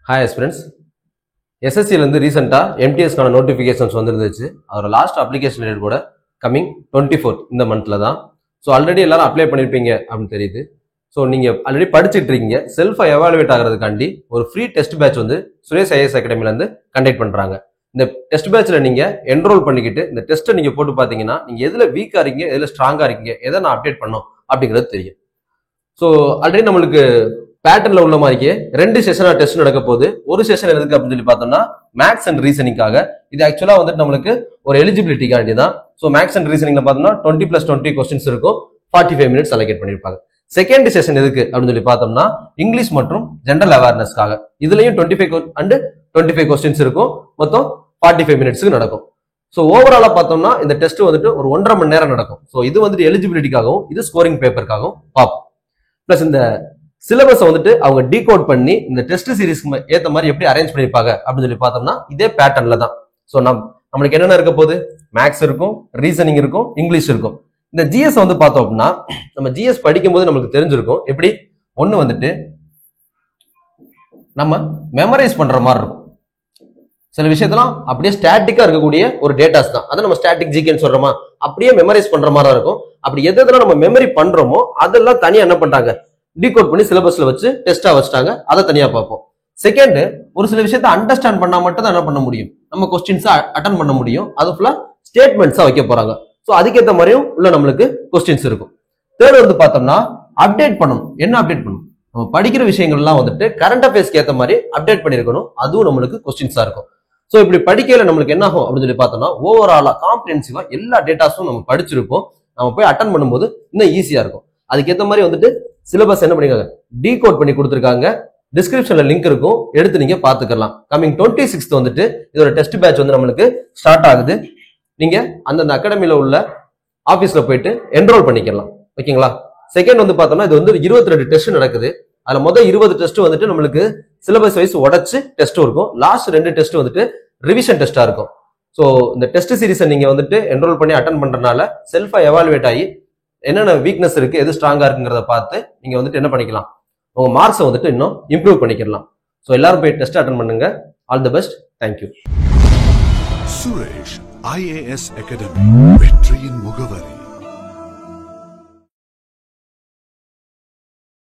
Hi friends, எஸ்எஸ்சிலேருந்து ரீசெண்டாக எம்டிஎஸ்க்கான notifications வந்துருந்துச்சு. அதோட லாஸ்ட் அப்ளிகேஷன் டேட் கூட கம்மிங் 24 இந்த மந்த்தில் தான். ஸோ ஆல்ரெடி எல்லாரும் அப்ளை பண்ணியிருப்பீங்க அப்படின்னு தெரியுது. ஸோ நீங்கள் ஆல்ரெடி படிச்சுட்டு இருக்கீங்க. செல்ஃபை எவாலுவேட் ஆகிறதுக்காண்டி ஒரு ஃப்ரீ டெஸ்ட் பேட்ச் வந்து சுரேஷ் ஐஏஎஸ் அகாடமிலேருந்து கண்டக்ட் பண்ணுறாங்க. இந்த டெஸ்ட் பேட்சில் நீங்கள் என்ரோல் பண்ணிக்கிட்டு இந்த டெஸ்ட்டை நீங்கள் போட்டு பார்த்தீங்கன்னா நீங்கள் எதில் வீக்காக இருக்கீங்க, எதில் ஸ்ட்ராங்காக இருக்கீங்க, எதை நான் அப்டேட் பண்ணோம் அப்படிங்கிறது தெரியும். ஸோ ஆல்ரெடி நம்மளுக்கு பேட்டர்ல உள்ள மாதிரியே 2 செஷனா டெஸ்ட் நடக்க போகுது. ஒரு செஷன் எதுக்கு அப்படின்னு சொல்லி பார்த்தோம்னா மேக்ஸ் அண்ட் ரீசனிங்காக. இது ஆக்சுவலா வந்துட்டு நம்மளுக்கு ஒரு எலிஜிபிலிட்டிக்காண்டி தான். ஸோ மேக்ஸ் அண்ட் ரீசனிங்ல பார்த்தோம்னா 20+20 கொஸ்டின்ஸ் இருக்கும். 45 மினிட்ஸ் அலோகேட் பண்ணியிருப்பாங்க. செகண்ட் செஷன் எதுக்கு அப்படின்னு சொல்லி பார்த்தோம்னா இங்கிலீஷ் மற்றும் ஜென்ரல் அவேர்னஸ்க்காக. இதுலயும் 25 கொஸ்டின்ஸ் இருக்கும். மொத்தம் 45 மினிட்ஸ்க்கு நடக்கும். ஸோ ஓவராலா பார்த்தோம்னா இந்த டெஸ்ட் வந்துட்டு ஒரு 1.5 மணி நேரம் நடக்கும். ஸோ இது வந்துட்டு எலிஜிபிலிட்டிக்காகவும் இது ஸ்கோரிங் பேப்பருக்காகவும் பார்ப்போம். பிளஸ் இந்த சிலபஸ் வந்துட்டு அவங்க டீகோட் பண்ணி இந்த டெஸ்ட் சீரிஸ்க்கு ஏற்ற மாதிரி எப்படி அரேஞ்ச் பண்ணிருப்பாங்க அப்படின்னு சொல்லி பார்த்தோம்னா இதே பேட்டர்ன்ல தான். ஸோ நம்மளுக்கு என்னென்ன இருக்க போகுது, மேக்ஸ் இருக்கும், ரீசனிங் இருக்கும், இங்கிலீஷ் இருக்கும். இந்த ஜிஎஸ் வந்து பார்த்தோம் அப்படின்னா நம்ம ஜிஎஸ் படிக்கும்போது நம்மளுக்கு தெரிஞ்சிருக்கும். எப்படி ஒன்று வந்துட்டு நம்ம மெமரைஸ் பண்ற மாதிரி இருக்கும். சில விஷயத்தெல்லாம் அப்படியே ஸ்டாட்டிக்கா இருக்கக்கூடிய ஒரு டேட்டாஸ் தான். அதை நம்ம ஸ்டாட்டிக் ஜிகேன்னு சொல்றோமா, அப்படியே மெமரைஸ் பண்ற மாதிரி தான் இருக்கும். அப்படி எதெல்லாம் நம்ம மெமரி பண்றோமோ அதெல்லாம் தனியா என்ன பண்றாங்க, டீகோட் பண்ணி சிலபஸ்ல வச்சு டெஸ்டா வச்சுட்டாங்க. அதை தனியா பார்ப்போம். செகண்ட், ஒரு சில விஷயத்த அண்டர்ஸ்டாண்ட் பண்ணா மட்டும் தான் என்ன பண்ண முடியும், நம்ம கொஸ்டின்ஸா அட்டன் பண்ண முடியும். அது ஃபுல்லா ஸ்டேட்மெண்ட்ஸா வைக்க போறாங்க. ஸோ அதுக்கேற்ற மாதிரியும் உள்ள நம்மளுக்கு கொஸ்டின்ஸ் இருக்கும். தேர்ட் வந்து பார்த்தோம்னா அப்டேட் பண்ணணும். என்ன அப்டேட் பண்ணணும், நம்ம படிக்கிற விஷயங்கள்லாம் வந்துட்டு கரண்ட் அஃபேர்ஸ்க்கு ஏற்ற மாதிரி அப்டேட் பண்ணிருக்கணும். அதுவும் நம்மளுக்கு கொஸ்டின்ஸா இருக்கும். ஸோ இப்படி படிக்கையில நம்மளுக்கு என்ன ஆகும் அப்படின்னு சொல்லி பார்த்தோம்னா ஓவராலா காம்ப்ரிஹென்சிவா எல்லா டேட்டாஸும் நம்ம படிச்சிருப்போம். நம்ம போய் அட்டன் பண்ணும்போது இன்னும் ஈஸியா இருக்கும். அதுக்கேற்ற மாதிரி வந்துட்டு சிலபஸ் என்ன பண்ணிருக்காங்க, டீகோட் பண்ணி கொடுத்துருக்காங்க. டிஸ்கிரிப்ஷன்ல லிங்க் இருக்கும், எடுத்து நீங்க பாத்துக்கலாம். கமிங் 26 வந்துட்டு இதோட டெஸ்ட் பேட்ச் வந்து நம்மளுக்கு ஸ்டார்ட் ஆகுது. நீங்க அந்தந்த அகாடமியில உள்ள ஆபீஸ்ல போயிட்டு என்ரோல் பண்ணிக்கலாம். ஓகேங்களா. செகண்ட் வந்து பார்த்தோம்னா இது வந்து 22 டெஸ்ட் நடக்குது. அதுல முதல் 20 டெஸ்ட் வந்துட்டு நம்மளுக்கு சிலபஸ் வைஸ் உடைச்சு டெஸ்ட்டும் இருக்கும். லாஸ்ட் 2 டெஸ்ட் வந்துட்டு ரிவிஷன் டெஸ்டா இருக்கும். ஸோ இந்த டெஸ்ட் சீரிஸை நீங்க வந்துட்டு என்ரோல் பண்ணி அட்டன் பண்றதுனால செல்ஃபா எவாலுவேட் ஆகி என்னென்ன வீக்னஸ் இருக்கு, எது ஸ்ட்ராங்கா இருக்குங்கிறத பார்த்து நீங்க வந்துட்டு என்ன பண்ணிக்கலாம், உங்க மார்க்ஸை வந்துட்டு இன்னும் இம்ப்ரூவ் பண்ணிக்கலாம். ஸோ எல்லாரும் போய் டெஸ்ட் அட்டன் பண்ணுங்க. All the best. Thank you. Suresh IAS academy, வெற்றியின் முகவரி.